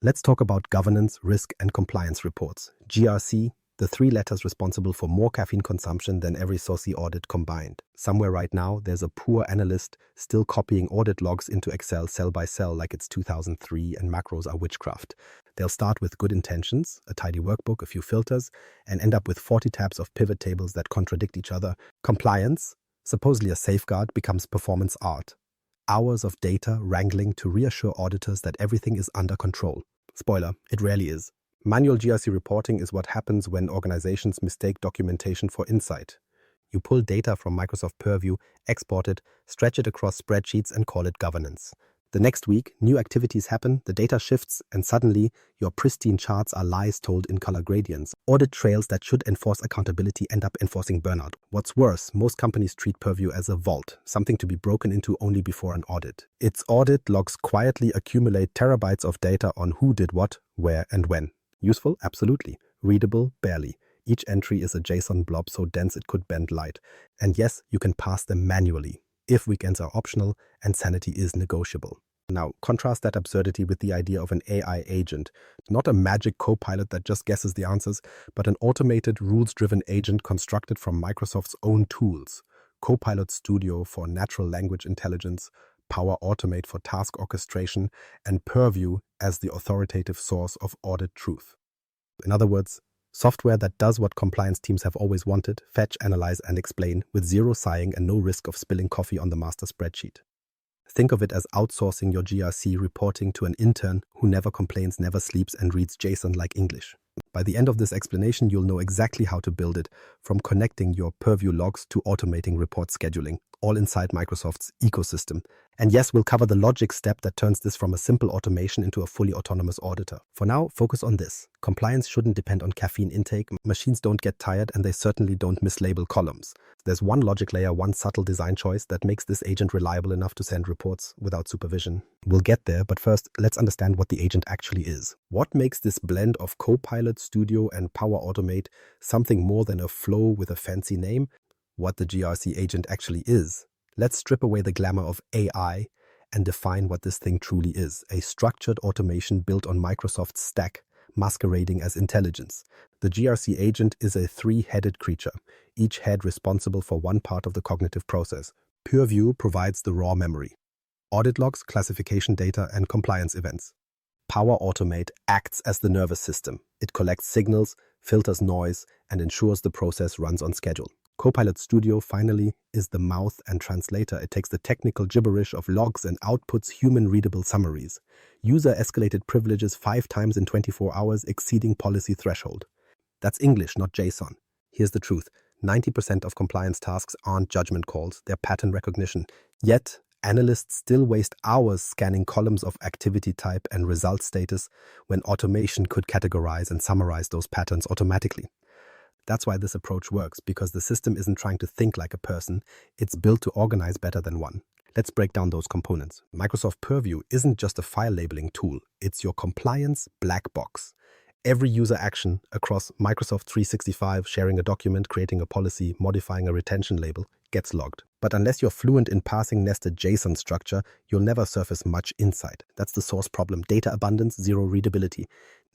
Let's talk about governance, risk, and compliance reports. GRC, the three letters responsible for more caffeine consumption than every saucy audit combined. Somewhere right now, there's a poor analyst still copying audit logs into Excel cell by cell like it's 2003 and macros are witchcraft. They'll start with good intentions, a tidy workbook, a few filters, and end up with 40 tabs of pivot tables that contradict each other. Compliance, supposedly a safeguard, becomes performance art. Hours of data wrangling to reassure auditors that everything is under control. Spoiler, it rarely is. Manual GRC reporting is what happens when organizations mistake documentation for insight. You pull data from Microsoft Purview, export it, stretch it across spreadsheets, and call it governance. The next week, new activities happen, the data shifts, and suddenly your pristine charts are lies told in color gradients. Audit trails that should enforce accountability end up enforcing burnout. What's worse, most companies treat Purview as a vault, something to be broken into only before an audit. Its audit logs quietly accumulate terabytes of data on who did what, where, and when. Useful? Absolutely. Readable? Barely. Each entry is a JSON blob so dense it could bend light. And yes, you can pass them manually, if weekends are optional and sanity is negotiable. Now, contrast that absurdity with the idea of an AI agent. Not a magic Copilot that just guesses the answers, but an automated, rules-driven agent constructed from Microsoft's own tools. Copilot Studio for natural language intelligence, Power Automate for task orchestration, and Purview as the authoritative source of audit truth. In other words, software that does what compliance teams have always wanted: fetch, analyze, and explain, with zero sighing and no risk of spilling coffee on the master spreadsheet. Think of it as outsourcing your GRC reporting to an intern who never complains, never sleeps, and reads JSON like English. By the end of this explanation, you'll know exactly how to build it, from connecting your Purview logs to automating report scheduling, all inside Microsoft's ecosystem. And yes, we'll cover the logic step that turns this from a simple automation into a fully autonomous auditor. For now, focus on this. Compliance shouldn't depend on caffeine intake, machines don't get tired, and they certainly don't mislabel columns. There's one logic layer, one subtle design choice that makes this agent reliable enough to send reports without supervision. We'll get there, but first, let's understand what the agent actually is. What makes this blend of Copilot Studio and Power Automate something more than a flow with a fancy name? What the GRC agent actually is. Let's strip away the glamour of AI and define what this thing truly is: a structured automation built on Microsoft's stack, masquerading as intelligence. The GRC agent is a three-headed creature, each head responsible for one part of the cognitive process. Purview provides the raw memory: audit logs, classification data, and compliance events. Power Automate acts as the nervous system. It collects signals, filters noise, and ensures the process runs on schedule. Copilot Studio, finally, is the mouth and translator. It takes the technical gibberish of logs and outputs human-readable summaries. User-escalated privileges 5 times in 24 hours, exceeding policy threshold. That's English, not JSON. Here's the truth. 90% of compliance tasks aren't judgment calls, they're pattern recognition. Yet, analysts still waste hours scanning columns of activity type and result status when automation could categorize and summarize those patterns automatically. That's why this approach works, because the system isn't trying to think like a person, it's built to organize better than one. Let's break down those components. Microsoft Purview isn't just a file labeling tool, it's your compliance black box. Every user action across Microsoft 365, sharing a document, creating a policy, modifying a retention label, gets logged. But unless you're fluent in parsing nested JSON structure, you'll never surface much insight. That's the source problem: data abundance, zero readability.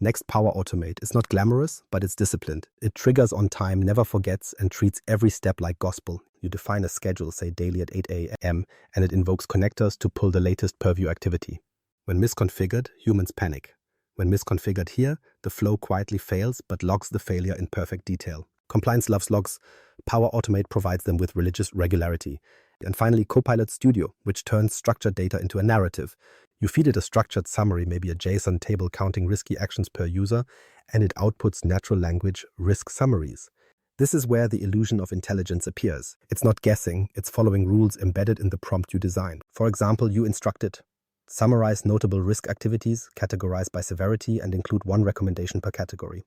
Next, Power Automate. It's not glamorous, but it's disciplined. It triggers on time, never forgets, and treats every step like gospel. You define a schedule, say daily at 8 a.m., and it invokes connectors to pull the latest Purview activity. When misconfigured, humans panic. When misconfigured here, the flow quietly fails, but logs the failure in perfect detail. Compliance loves logs. Power Automate provides them with religious regularity. And finally, Copilot Studio, which turns structured data into a narrative. You feed it a structured summary, maybe a JSON table counting risky actions per user, and it outputs natural language risk summaries. This is where the illusion of intelligence appears. It's not guessing, it's following rules embedded in the prompt you design. For example, you instruct it: summarize notable risk activities, categorize by severity, and include one recommendation per category.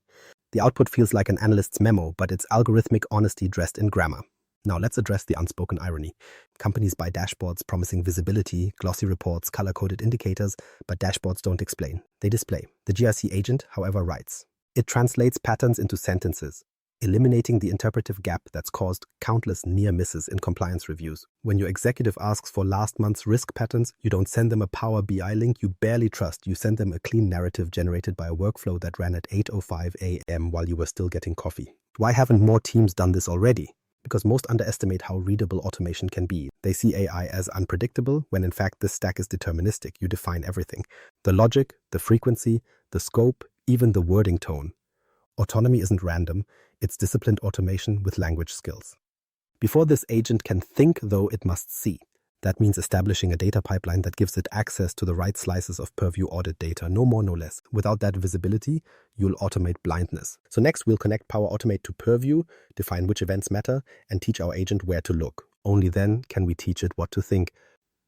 The output feels like an analyst's memo, but it's algorithmic honesty dressed in grammar. Now let's address the unspoken irony. Companies buy dashboards promising visibility, glossy reports, color-coded indicators, but dashboards don't explain. They display. The GRC agent, however, writes. It translates patterns into sentences. eliminating the interpretive gap that's caused countless near misses in compliance reviews. When your executive asks for last month's risk patterns, you don't send them a Power BI link you barely trust. You send them a clean narrative generated by a workflow that ran at 8:05 a.m. while you were still getting coffee. Why haven't more teams done this already? Because most underestimate how readable automation can be. They see AI as unpredictable, when in fact this stack is deterministic. You define everything. The logic, the frequency, the scope, even the wording tone. Autonomy isn't random, it's disciplined automation with language skills. Before this agent can think, though, it must see. That means establishing a data pipeline that gives it access to the right slices of Purview audit data, no more, no less. Without that visibility, you'll automate blindness. So next, we'll connect Power Automate to Purview, define which events matter, and teach our agent where to look. Only then can we teach it what to think.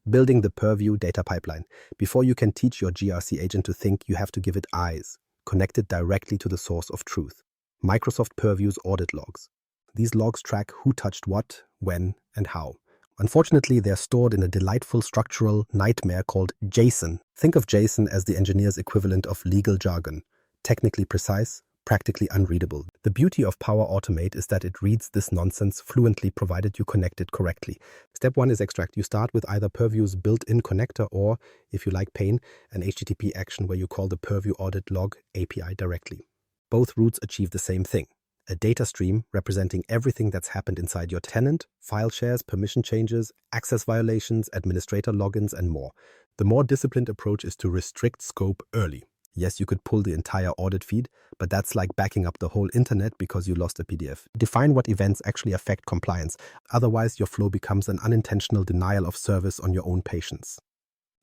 Building the Purview data pipeline. Before you can teach your GRC agent to think, you have to give it eyes, connect it directly to the source of truth. Microsoft Purview's audit logs. These logs track who touched what, when, and how. Unfortunately, they're stored in a delightful structural nightmare called JSON. Think of JSON as the engineer's equivalent of legal jargon. Technically precise, practically unreadable. The beauty of Power Automate is that it reads this nonsense fluently provided you connect it correctly. Step 1 is extract. You start with either Purview's built-in connector or, if you like pain, an HTTP action where you call the Purview Audit Log API directly. Both routes achieve the same thing. A data stream representing everything that's happened inside your tenant, file shares, permission changes, access violations, administrator logins, and more. The more disciplined approach is to restrict scope early. Yes, you could pull the entire audit feed, but that's like backing up the whole internet because you lost a PDF. Define what events actually affect compliance. Otherwise, your flow becomes an unintentional denial of service on your own patients.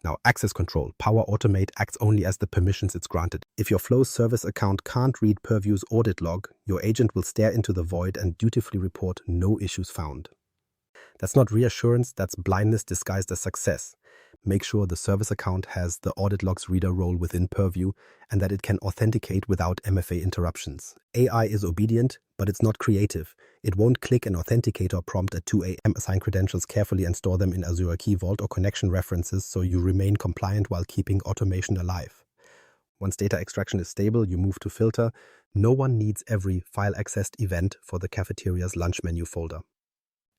Now, access control. Power Automate acts only as the permissions it's granted. If your flow's service account can't read Purview's audit log, your agent will stare into the void and dutifully report no issues found. That's not reassurance, that's blindness disguised as success. Make sure the service account has the audit logs reader role within Purview and that it can authenticate without MFA interruptions. AI is obedient, but it's not creative. It won't click an authenticator prompt at 2 a.m. Assign credentials carefully and store them in Azure Key Vault or connection references so you remain compliant while keeping automation alive. Once data extraction is stable, you move to filter. No one needs every file-accessed event for the cafeteria's lunch menu folder.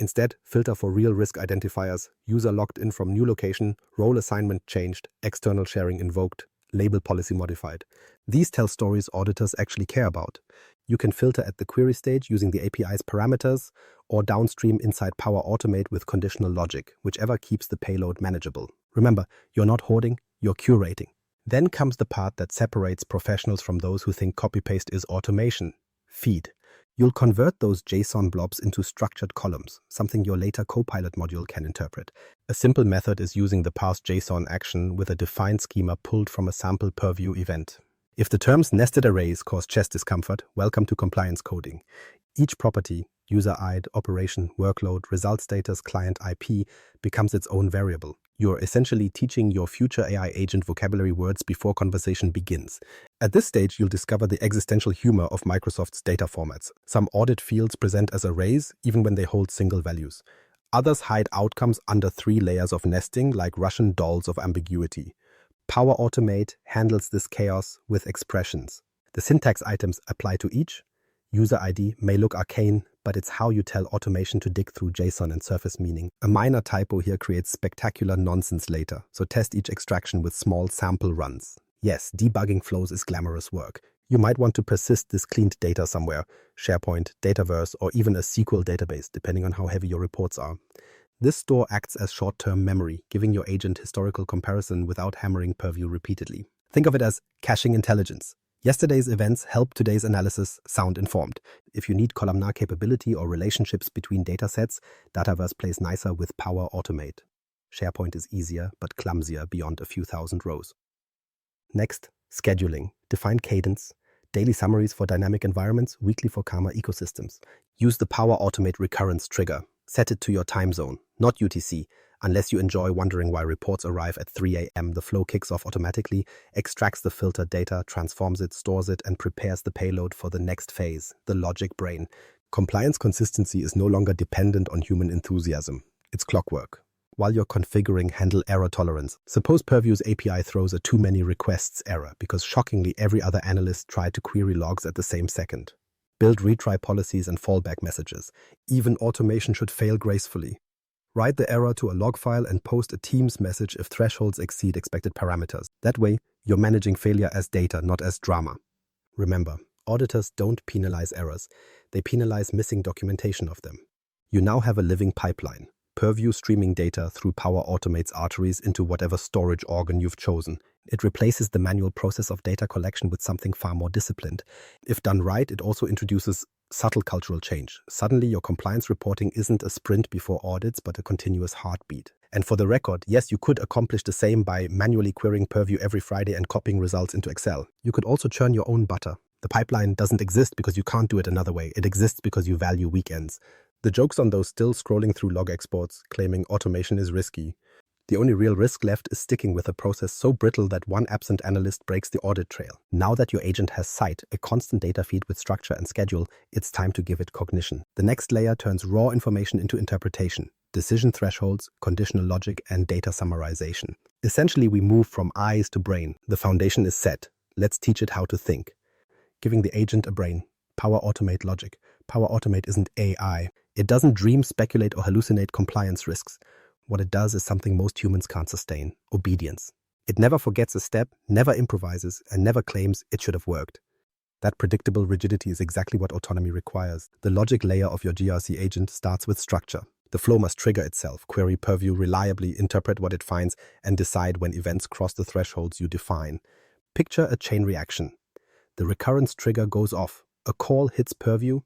Instead, filter for real risk identifiers, user logged in from new location, role assignment changed, external sharing invoked, label policy modified. These tell stories auditors actually care about. You can filter at the query stage using the API's parameters or downstream inside Power Automate with conditional logic, whichever keeps the payload manageable. Remember, you're not hoarding, you're curating. Then comes the part that separates professionals from those who think copy-paste is automation. Feed. You'll convert those JSON blobs into structured columns, something your later Copilot module can interpret. A simple method is using the parse JSON action with a defined schema pulled from a sample Purview event. If the terms nested arrays cause chest discomfort, welcome to compliance coding. Each property, user ID, operation, workload, result status, client IP, becomes its own variable. You're essentially teaching your future AI agent vocabulary words before conversation begins. At this stage, you'll discover the existential humor of Microsoft's data formats. Some audit fields present as arrays, even when they hold single values. Others hide outcomes under 3 layers of nesting, like Russian dolls of ambiguity. Power Automate handles this chaos with expressions. The syntax items apply to each. User ID may look arcane, but it's how you tell automation to dig through JSON and surface meaning. A minor typo here creates spectacular nonsense later, so test each extraction with small sample runs. Yes, debugging flows is glamorous work. You might want to persist this cleaned data somewhere, SharePoint, Dataverse, or even a SQL database, depending on how heavy your reports are. This store acts as short-term memory, giving your agent historical comparison without hammering Purview repeatedly. Think of it as caching intelligence. Yesterday's events help today's analysis sound informed. If you need columnar capability or relationships between datasets, Dataverse plays nicer with Power Automate. SharePoint is easier but clumsier beyond a few thousand rows. Next, scheduling. Define cadence. Daily summaries for dynamic environments, weekly for calmer ecosystems. Use the Power Automate recurrence trigger. Set it to your time zone, not UTC. Unless you enjoy wondering why reports arrive at 3 a.m., the flow kicks off automatically, extracts the filtered data, transforms it, stores it, and prepares the payload for the next phase, the logic brain. Compliance consistency is no longer dependent on human enthusiasm. It's clockwork. While you're configuring, handle error tolerance. Suppose Purview's API throws a too many requests error because shockingly every other analyst tried to query logs at the same second. Build retry policies and fallback messages. Even automation should fail gracefully. Write the error to a log file and post a Teams message if thresholds exceed expected parameters. That way, you're managing failure as data, not as drama. Remember, auditors don't penalize errors. They penalize missing documentation of them. You now have a living pipeline. Purview streaming data through Power Automate's arteries into whatever storage organ you've chosen. It replaces the manual process of data collection with something far more disciplined. If done right, it also introduces subtle cultural change. Suddenly, your compliance reporting isn't a sprint before audits, but a continuous heartbeat. And for the record, yes, you could accomplish the same by manually querying Purview every Friday and copying results into Excel. You could also churn your own butter. The pipeline doesn't exist because you can't do it another way. It exists because you value weekends. The joke's on those still scrolling through log exports, claiming automation is risky. The only real risk left is sticking with a process so brittle that one absent analyst breaks the audit trail. Now that your agent has sight, a constant data feed with structure and schedule, it's time to give it cognition. The next layer turns raw information into interpretation, decision thresholds, conditional logic, and data summarization. Essentially, we move from eyes to brain. The foundation is set. Let's teach it how to think. Giving the agent a brain. Power Automate logic. Power Automate isn't AI. It doesn't dream, speculate, or hallucinate compliance risks. What it does is something most humans can't sustain: obedience. It never forgets a step, never improvises, and never claims it should have worked. That predictable rigidity is exactly what autonomy requires. The logic layer of your GRC agent starts with structure. The flow must trigger itself, query Purview reliably, interpret what it finds, and decide when events cross the thresholds you define. Picture a chain reaction. The recurrence trigger goes off. A call hits Purview,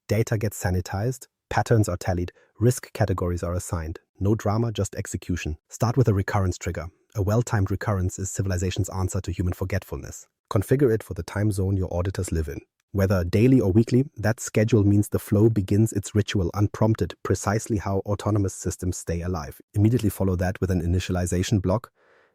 data gets sanitized, patterns are tallied, risk categories are assigned. No drama, just execution. Start with a recurrence trigger. A well-timed recurrence is civilization's answer to human forgetfulness. Configure it for the time zone your auditors live in. Whether daily or weekly, that schedule means the flow begins its ritual unprompted, precisely how autonomous systems stay alive. Immediately follow that with an initialization block.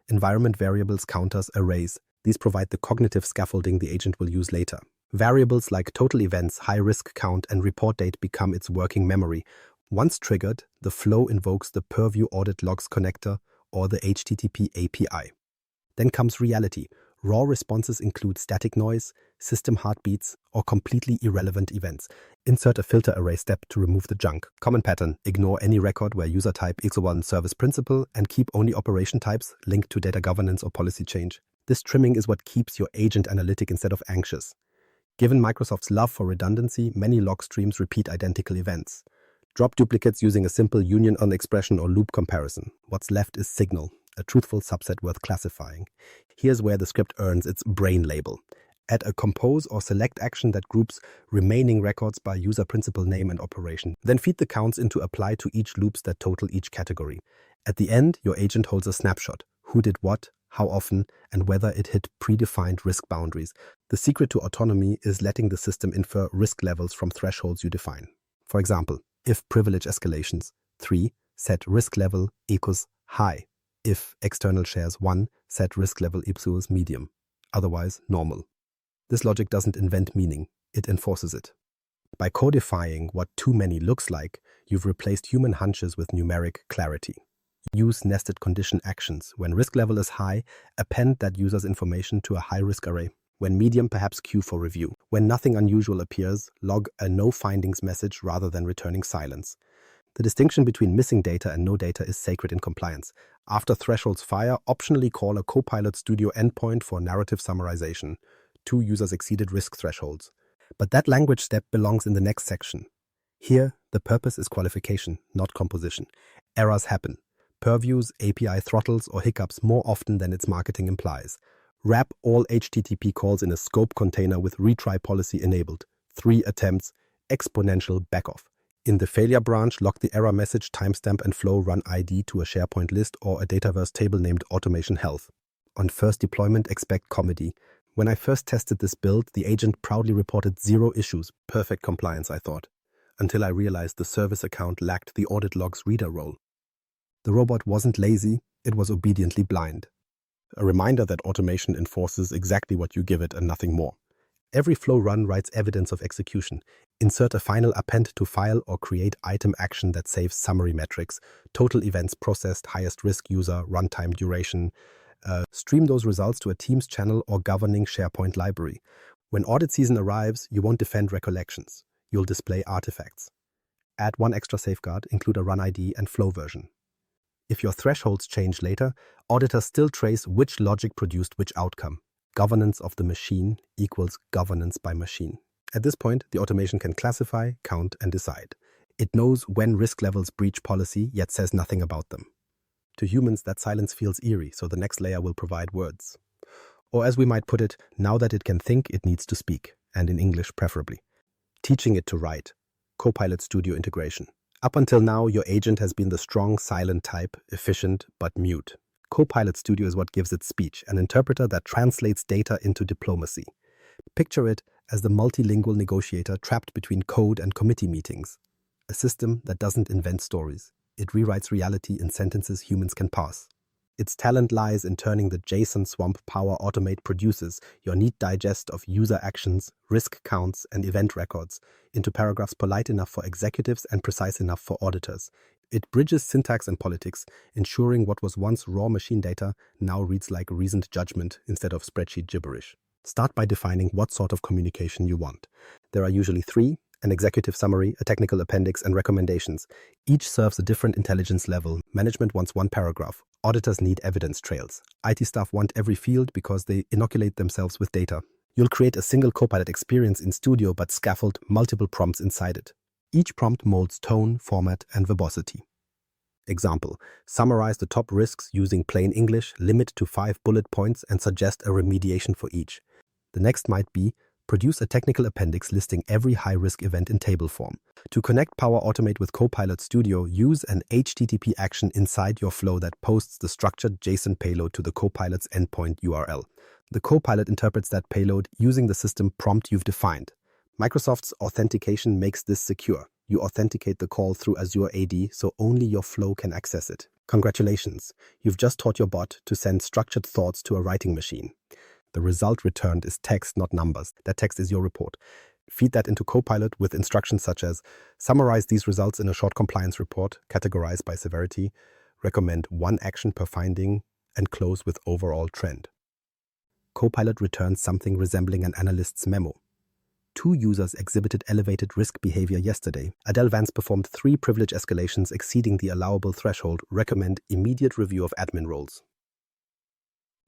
Environment variables, counters, arrays. These provide the cognitive scaffolding the agent will use later. Variables like total events, high risk count, and report date become its working memory. Once triggered, the flow invokes the Purview Audit Logs connector or the HTTP API. Then comes reality. Raw responses include static noise, system heartbeats, or completely irrelevant events. Insert a filter array step to remove the junk. Common pattern: ignore any record where user type equals one service principal and keep only operation types linked to data governance or policy change. This trimming is what keeps your agent analytic instead of anxious. Given Microsoft's love for redundancy, many log streams repeat identical events. Drop duplicates using a simple union on expression or loop comparison. What's left is signal, a truthful subset worth classifying. Here's where the script earns its brain label. Add a compose or select action that groups remaining records by user principal name and operation. Then feed the counts into apply to each loops that total each category. At the end, your agent holds a snapshot. Who did what, how often, and whether it hit predefined risk boundaries. The secret to autonomy is letting the system infer risk levels from thresholds you define. For example, if privilege escalations 3, set risk level equals high. If external shares 1, set risk level equals medium. Otherwise, normal. This logic doesn't invent meaning, it enforces it. By codifying what too many looks like, you've replaced human hunches with numeric clarity. Use nested condition actions. When risk level is high, append that user's information to a high-risk array. When medium, perhaps queue for review. When nothing unusual appears, log a no findings message rather than returning silence. The distinction between missing data and no data is sacred in compliance. After thresholds fire, optionally call a Copilot Studio endpoint for narrative summarization. 2 users exceeded risk thresholds. But that language step belongs in the next section. Here, the purpose is qualification, not composition. Errors happen. Purview's API throttles or hiccups more often than its marketing implies. Wrap all HTTP calls in a scope container with retry policy enabled. 3 attempts, exponential backoff. In the failure branch, log the error message, timestamp, and flow run ID to a SharePoint list or a Dataverse table named Automation Health. On first deployment, expect comedy. When I first tested this build, the agent proudly reported 0 issues. Perfect compliance, I thought. Until I realized the service account lacked the audit logs reader role. The robot wasn't lazy, it was obediently blind. A reminder that automation enforces exactly what you give it and nothing more. Every flow run writes evidence of execution. Insert a final append to file or create item action that saves summary metrics, total events processed, highest risk user, runtime duration. Stream those results to a Teams channel or governing SharePoint library. When audit season arrives, you won't defend recollections. You'll display artifacts. Add one extra safeguard, include a run ID and flow version. If your thresholds change later, auditors still trace which logic produced which outcome. Governance of the machine equals governance by machine. At this point, the automation can classify, count, and decide. It knows when risk levels breach policy, yet says nothing about them. To humans, that silence feels eerie, so the next layer will provide words. Or as we might put it, now that it can think, it needs to speak, and in English preferably. Teaching it to write. Copilot Studio integration. Up until now, your agent has been the strong, silent type, efficient, but mute. Copilot Studio is what gives it speech, an interpreter that translates data into diplomacy. Picture it as the multilingual negotiator trapped between code and committee meetings. A system that doesn't invent stories. It rewrites reality in sentences humans can parse. Its talent lies in turning the JSON swamp Power Automate produces, your neat digest of user actions, risk counts, and event records, into paragraphs polite enough for executives and precise enough for auditors. It bridges syntax and politics, ensuring what was once raw machine data now reads like reasoned judgment instead of spreadsheet gibberish. Start by defining what sort of communication you want. There are usually three: an executive summary, a technical appendix, and recommendations. Each serves a different intelligence level. Management wants one paragraph. Auditors need evidence trails. IT staff want every field because they inoculate themselves with data. You'll create a single Copilot experience in Studio but scaffold multiple prompts inside it. Each prompt molds tone, format, and verbosity. Example: summarize the top risks using plain English, limit to 5 bullet points, and suggest a remediation for each. The next might be: produce a technical appendix listing every high-risk event in table form. To connect Power Automate with Copilot Studio, use an HTTP action inside your flow that posts the structured JSON payload to the Copilot's endpoint URL. The Copilot interprets that payload using the system prompt you've defined. Microsoft's authentication makes this secure. You authenticate the call through Azure AD, so only your flow can access it. Congratulations, you've just taught your bot to send structured thoughts to a writing machine. The result returned is text, not numbers. That text is your report. Feed that into Copilot with instructions such as: summarize these results in a short compliance report, categorize by severity, recommend one action per finding, and close with overall trend. Copilot returns something resembling an analyst's memo. 2 users exhibited elevated risk behavior yesterday. Adele Vance performed 3 privilege escalations exceeding the allowable threshold. Recommend immediate review of admin roles.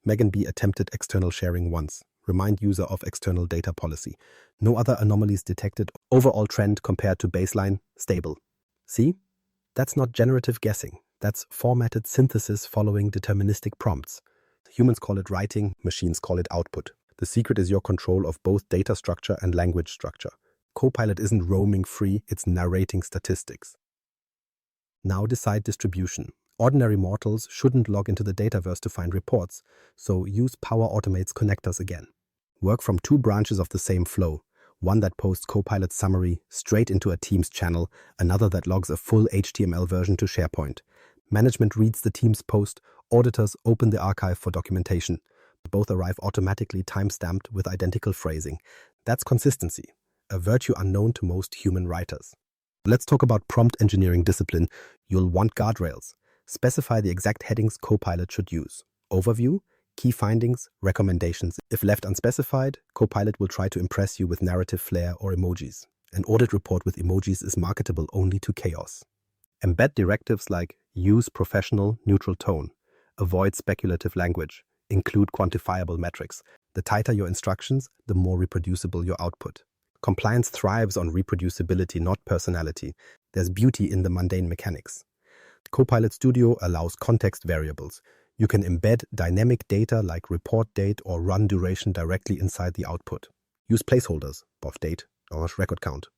Megan B. attempted external sharing once. Remind user of external data policy. No other anomalies detected. Overall trend compared to baseline, stable. See? That's not generative guessing. That's formatted synthesis following deterministic prompts. Humans call it writing, machines call it output. The secret is your control of both data structure and language structure. Copilot isn't roaming free, it's narrating statistics. Now decide distribution. Ordinary mortals shouldn't log into the Dataverse to find reports, so use Power Automate's connectors again. Work from 2 branches of the same flow, one that posts Copilot's summary straight into a Teams channel, another that logs a full HTML version to SharePoint. Management reads the Teams post, auditors open the archive for documentation. Both arrive automatically time-stamped with identical phrasing. That's consistency, a virtue unknown to most human writers. Let's talk about prompt engineering discipline. You'll want guardrails. Specify the exact headings Copilot should use. Overview, key findings, recommendations. If left unspecified, Copilot will try to impress you with narrative flair or emojis. An audit report with emojis is marketable only to chaos. Embed directives like use professional, neutral tone. Avoid speculative language. Include quantifiable metrics. The tighter your instructions, the more reproducible your output. Compliance thrives on reproducibility, not personality. There's beauty in the mundane mechanics. Copilot Studio allows context variables. You can embed dynamic data like report date or run duration directly inside the output. Use placeholders, BOF date or record count.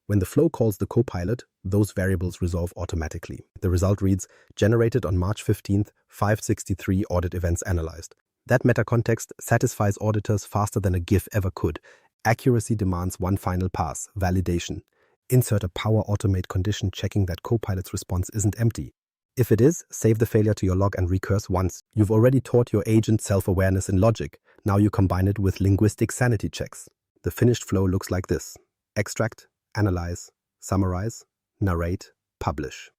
When the flow calls the Copilot, those variables resolve automatically. The result reads, generated on March 15th, 563 audit events analyzed. That meta-context satisfies auditors faster than a GIF ever could. Accuracy demands one final pass, validation. Insert a Power Automate condition checking that Copilot's response isn't empty. If it is, save the failure to your log and recurse once. You've already taught your agent self-awareness in logic. Now you combine it with linguistic sanity checks. The finished flow looks like this: extract, analyze, summarize, narrate, publish.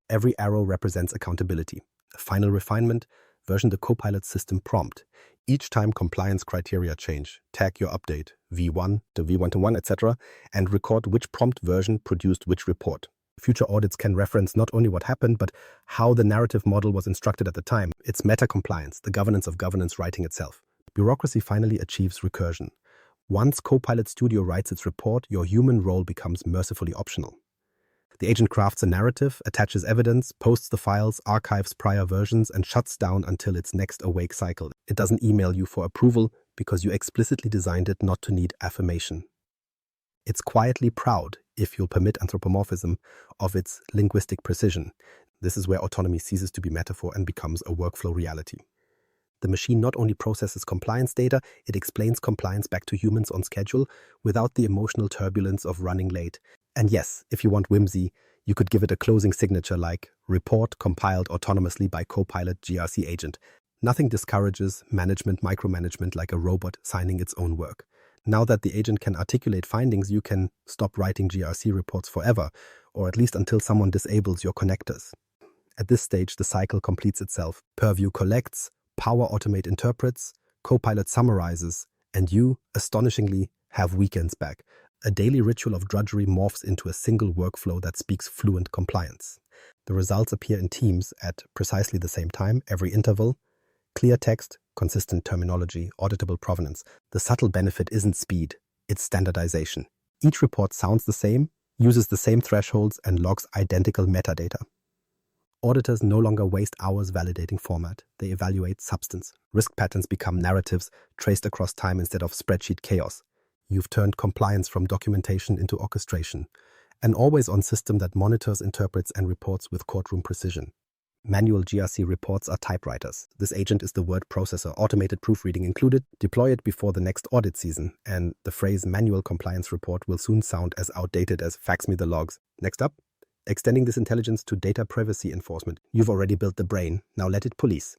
Every arrow represents accountability. A final refinement, version the Copilot system prompt. Each time compliance criteria change, tag your update, V1 to V1 etc., and record which prompt version produced which report. Future audits can reference not only what happened, but how the narrative model was instructed at the time. It's meta-compliance, the governance of governance writing itself. Bureaucracy finally achieves recursion. Once Copilot Studio writes its report, your human role becomes mercifully optional. The agent crafts a narrative, attaches evidence, posts the files, archives prior versions, and shuts down until its next awake cycle. It doesn't email you for approval because you explicitly designed it not to need affirmation. It's quietly proud, if you'll permit anthropomorphism, of its linguistic precision. This is where autonomy ceases to be metaphor and becomes a workflow reality. The machine not only processes compliance data, it explains compliance back to humans on schedule without the emotional turbulence of running late. And yes, if you want whimsy, you could give it a closing signature like report compiled autonomously by Copilot GRC Agent. Nothing discourages management micromanagement like a robot signing its own work. Now that the agent can articulate findings, you can stop writing GRC reports forever, or at least until someone disables your connectors. At this stage, the cycle completes itself. Purview collects, Power Automate interprets, Copilot summarizes, and you, astonishingly, have weekends back. A daily ritual of drudgery morphs into a single workflow that speaks fluent compliance. The results appear in teams at precisely the same time, every interval. Clear text, consistent terminology, auditable provenance. The subtle benefit isn't speed, it's standardization. Each report sounds the same, uses the same thresholds, and logs identical metadata. Auditors no longer waste hours validating format. They evaluate substance. Risk patterns become narratives traced across time instead of spreadsheet chaos. You've turned compliance from documentation into orchestration, an always-on system that monitors, interprets, and reports with courtroom precision. Manual GRC reports are typewriters. This agent is the word processor, automated proofreading included. Deploy it before the next audit season, and the phrase manual compliance report will soon sound as outdated as fax me the logs. Next up, extending this intelligence to data privacy enforcement. You've already built the brain, now let it police.